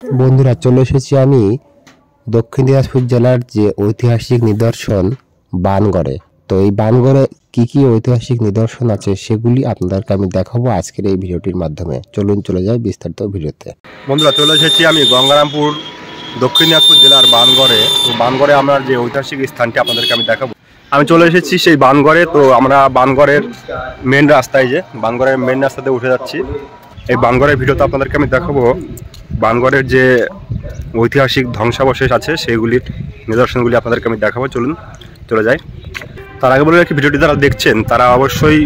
বন্ধুরা, চলে এসেছি আমি দক্ষিণ দিনাজপুর জেলার যে ঐতিহাসিক নিদর্শন বানগড়ে। তো এই বানগড়ে কি কি ঐতিহাসিক নিদর্শন আছে সেগুলি আপনাদেরকে আমি দেখাবো আজকের এই ভিডিওটির মাধ্যমে। চলুন চলে যাই বিস্তারিত ভিডিওতে। বন্ধুরা, চলে এসেছি আমি গঙ্গারামপুর দক্ষিণ দিনাজপুর জেলার বানগড়ে। তো বানগড়ে আমার যে ঐতিহাসিক স্থানটি আপনাদেরকে আমি দেখাবো। আমি চলে এসেছি সেই বানগড়ে। তো আমরা বানগড়ের মেন রাস্তায়, যে বানগড়ের মেন রাস্তাতে উঠে যাচ্ছি। এই বানগড়ের ভিডিওতে আপনাদেরকে আমি দেখাবো বানগড়ের যে ঐতিহাসিক ধ্বংসাবশেষ আছে সেগুলির নিদর্শনগুলি আপনাদেরকে আমি দেখাবো। চলুন চলে যাই। তার আগে বলে রাখি, ভিডিওটি যারা দেখছেন তারা অবশ্যই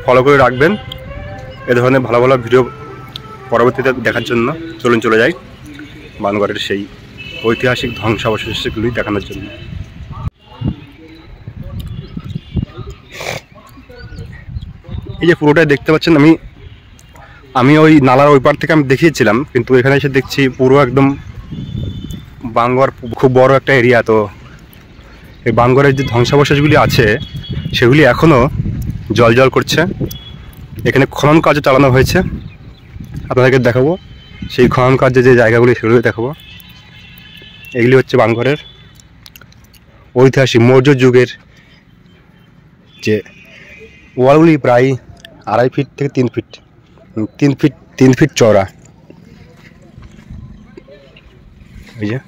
ফলো করে রাখবেন এ ধরনের ভালো ভালো ভিডিও পরবর্তীতে দেখার জন্য। চলুন চলে যাই বানগড়ের সেই ঐতিহাসিক ধ্বংসাবশেষগুলি দেখানোর জন্য। এই যে পুরোটাই দেখতে পাচ্ছেন, আমি ওই নালার ওই পার থেকে আমি দেখিয়েছিলাম, কিন্তু এখানে এসে দেখছি পুরো একদম বানগড় খুব বড় একটা এরিয়া। তো এই বানগড়ের যে ধ্বংসাবশেষগুলি আছে সেগুলি এখনও জল করছে। এখানে খনন কাজও চালানো হয়েছে, আপনাদেরকে দেখাবো সেই খনন কার্যে যে জায়গাগুলি সেগুলি দেখাবো। এগুলি হচ্ছে বানগড়ের ঐতিহাসিক মৌর্য যুগের যে ওয়ালগুলি, প্রায় 2.5 ফিট থেকে 3 ফিট চওড়া। এই যে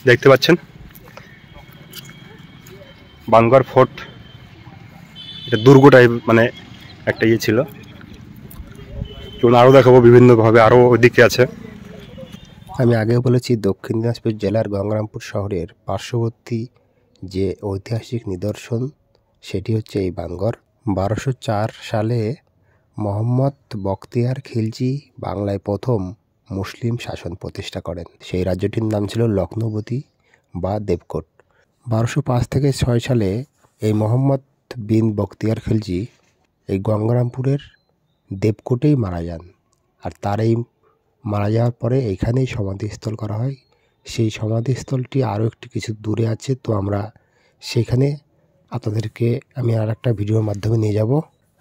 দেখতে পাচ্ছেন বানগড় ফোর্ট, এটা দুর্গ টাইপ, মানে একটা ইয়ে ছিল। চলুন আরও দেখাবো বিভিন্নভাবে, আরও ওইদিকে আছে। আমি আগে বলেছি দক্ষিণ দিনাজপুর জেলার গঙ্গারামপুর শহরের পার্শ্ববর্তী যে ঐতিহাসিক নিদর্শন সেটি হচ্ছে এই বানগড়। 1204 সালে মোহাম্মদ বখতিয়ার খিলজি বাংলায় প্রথম মুসলিম শাসন প্রতিষ্ঠা করেন। সেই রাজ্যটির নাম ছিল লক্ষ্ণৌবতী বা দেবকোট। 1205 থেকে 6 সালে এই মোহাম্মদ বিন বখতিয়ার খিলজি এই গঙ্গারামপুরের দেবকোটেই মারা যান। আর তার এই মারা যাওয়ার পরে এইখানেই সমাধিস্থল করা হয়। সেই সমাধিস্থলটি আরও একটু কিছু দূরে আছে, তো আমরা সেখানে আপনাদেরকে আমি আর একটা ভিডিওর মাধ্যমে নিয়ে যাব।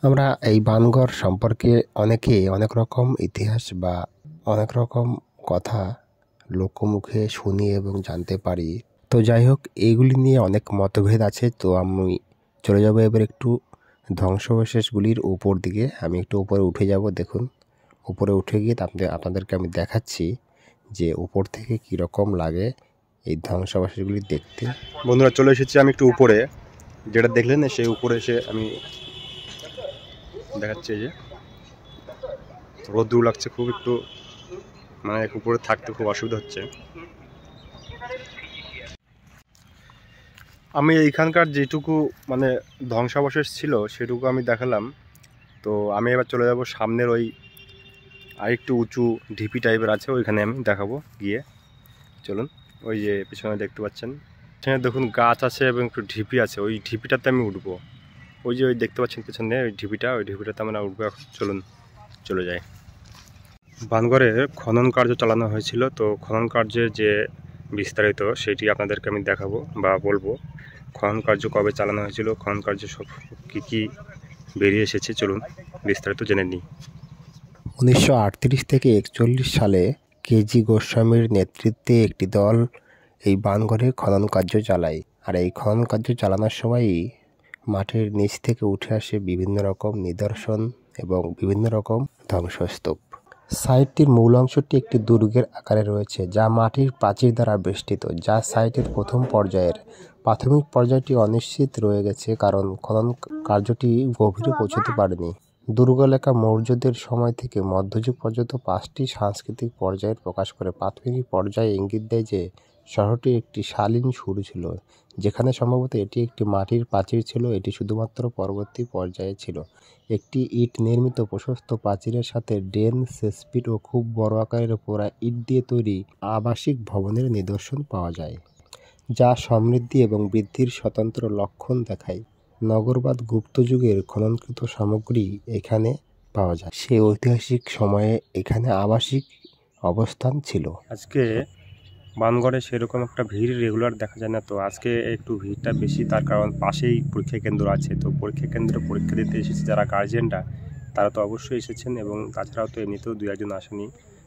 আমরা এই বানগড় সম্পর্কে অনেকে অনেক রকম ইতিহাস বা অনেক রকম কথা লোকমুখে শুনি এবং জানতে পারি। তো যাই হোক, এইগুলি নিয়ে অনেক মতভেদ আছে। তো আমি চলে যাব এবার একটু ধ্বংসাবশেষগুলির উপর দিকে। আমি একটু উপরে উঠে যাব। দেখুন, উপরে উঠে গিয়ে আপনাদেরকে আমি দেখাচ্ছি যে উপর থেকে কীরকম লাগে এই ধ্বংসাবশেষগুলি দেখতে। বন্ধুরা, চলে এসেছি আমি একটু উপরে, যেটা দেখলেন সেই উপরে এসে আমি দেখাচ্ছি। এই যে রোদ্দুর লাগছে খুব, একটু মানে উপরে থাকতে খুব অসুবিধা হচ্ছে। আমি এইখানকার যেটুকু মানে ধ্বংসাবশেষ ছিল সেটুকু আমি দেখালাম। তো আমি এবার চলে যাব সামনের ওই আরেকটু উঁচু ঢিপি টাইপের আছে, ওইখানে আমি দেখাবো গিয়ে। চলুন, ওই যে পিছনে দেখতে পাচ্ছেন, সেখানে দেখুন গাছ আছে এবং একটু ঢিপি আছে। ওই ঢিপিটাতে আমি উঠবো। ওই যে ওই দেখতে পাচ্ছেন পিছনে ওই ঢিপিটাতে আমরা উঠবো এখন। চলুন চলে যাই। বানগড়ে খনন কার্য চালানো হয়েছিল। তো খনন কার্যের যে বিস্তারিত সেটি আপনাদেরকে আমি দেখাবো বা বলবো। খনন কার্য কবে চালানো হয়েছিল, খনন কার্য সব কী বেরিয়ে এসেছে, চলুন বিস্তারিত জেনে নিই। 1938 থেকে 41 সালে কেজি গোস্বামীর নেতৃত্বে একটি দল এই বানগড়ে খনন কার্য চালায়। আর এই খনন কার্য চালানোর সময়ই মাটির নিচ থেকে উঠে আসে বিভিন্ন রকম নিদর্শন এবং বিভিন্ন রকম ধ্বংসস্তূপ। সাইটটির মূল অংশটি একটি দুর্গের আকারে রয়েছে, যা মাটির প্রাচীর দ্বারা বেষ্টিত। যা সাইটের প্রথম পর্যায়ের। প্রাথমিক পর্যায়টি অনিশ্চিত রয়ে গেছে কারণ খনন কার্যটি গভীরে পৌঁছতে পারেনি। দুর্গ এলাকা মৌর্যদের সময় থেকে মধ্যযুগ পর্যন্ত 5টি সাংস্কৃতিক পর্যায়ের প্রকাশ করে। প্রাথমিক পর্যায়ে ইঙ্গিত দেয় যে শহরটি একটি শালীন শুরু ছিল, যেখানে সম্ভবত এটি একটি মাটির প্রাচীর ছিল। এটি শুধুমাত্র পরবর্তী পর্যায়ে ছিল একটি ইট নির্মিত প্রশস্ত প্রাচীরের সাথে ডেন, সেসপিট ও খুব বড় আকারের পোড়া ইট দিয়ে তৈরি আবাসিক ভবনের নিদর্শন পাওয়া যায়, যা সমৃদ্ধি এবং বৃদ্ধির স্বতন্ত্র লক্ষণ দেখায়। নগরবাদ গুপ্ত যুগের খননকৃত সামগ্রী এখানে পাওয়া যায়। সেই ঐতিহাসিক সময়ে এখানে আবাসিক অবস্থান ছিল। আজকে বানগড়ে সেরকম একটা ভিড় রেগুলার দেখা যায় না। তো আজকে একটু ভিড়টা বেশি, তার কারণ পাশেই পরীক্ষা কেন্দ্র আছে। তো পরীক্ষা কেন্দ্রে পরীক্ষা দিতে এসেছে যারা গার্জিয়ানরা, তারা তো অবশ্যই এসেছেন, এবং তাছাড়াও তো এমনিতেও 2-1 আসেনি।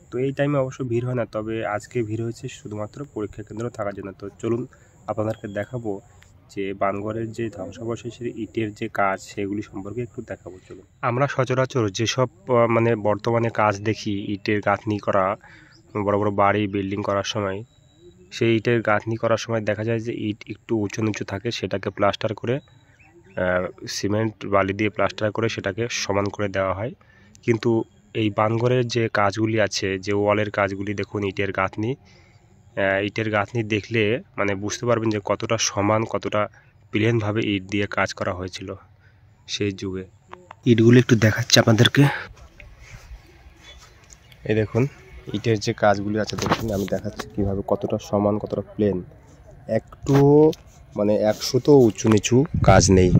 তো এই টাইমে অবশ্য ভিড় হয় না, তবে আজকে ভিড় হয়েছে শুধুমাত্র পরীক্ষা কেন্দ্র থাকার জন্য। তো চলুন আপনাদেরকে দেখাবো যে বানগড়ের যে ধ্বংসাবশেষের ইটের যে কাজ সেগুলি সম্পর্কে একটু দেখাবো। চলুন। আমরা সচরাচর যেসব মানে বর্তমানে কাজ দেখি ইটের গাঁথনি করা, বড় বড় বাড়ি বিল্ডিং করার সময়, সেই ইটের গাঁথনি করার সময় দেখা যায় যে ইট একটু উঁচু নিচু থাকে, সেটাকে প্লাস্টার করে সিমেন্ট বালি দিয়ে প্লাস্টার করে সেটাকে সমান করে দেওয়া হয়। কিন্তু এই বানগড়ের যে কাজগুলি আছে, যে ওয়ালের কাজগুলি দেখুন, ইটের গাঁথনি দেখলে মানে বুঝতে পারবেন যে কতটা সমান, কতটা প্লেনভাবে ইট দিয়ে কাজ করা হয়েছিল সেই যুগে। ইটগুলি একটু দেখাচ্ছি আপনাদেরকে। এই দেখুন ইটের যে কাজগুলি আছে, দেখুন আমি দেখাচ্ছি কীভাবে কতটা সমান, কতটা প্লেন, একটু মানে 100 তো উঁচু নিচু কাজ নেই।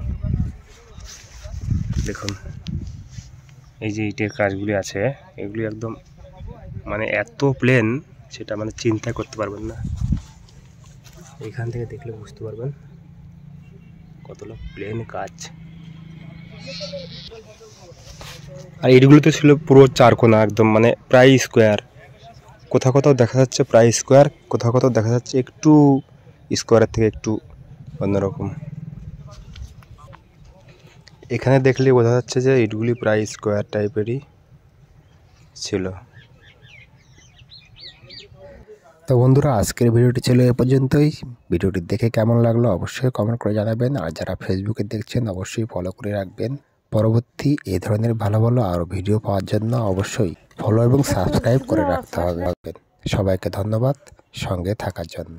দেখুন এই যে ইটের কাজগুলি আছে, এগুলি একদম মানে এত প্লেন, সেটা মানে চিন্তা করতে পারবেন না। এখান থেকে দেখলে বুঝতে পারবেন কতটা প্লেন কাজ। আর ইটগুলো তো ছিল পুরো চারকোনা, একদম মানে প্রায় স্কোয়ার। কোথাও কোথাও দেখা যাচ্ছে প্রায় স্কোয়ার, কোথাও কোথাও দেখা যাচ্ছে একটু স্কোয়ারের থেকে একটু অন্যরকম। এখানে দেখলে বোঝা যাচ্ছে যে ইটগুলি প্রায় স্কোয়ার টাইপেরই ছিল। তো বন্ধুরা, আজকের ভিডিওটি ছিল এ পর্যন্তই। ভিডিওটি দেখে কেমন লাগলো অবশ্যই কমেন্ট করে জানাবেন, আর যারা ফেসবুকে দেখছেন অবশ্যই ফলো করে রাখবেন। পরবর্তী এই ধরনের ভালো ভালো আরও ভিডিও পাওয়ার জন্য অবশ্যই ফলো এবং সাবস্ক্রাইব করে রাখতে হবে। সবাইকে ধন্যবাদ সঙ্গে থাকার জন্য।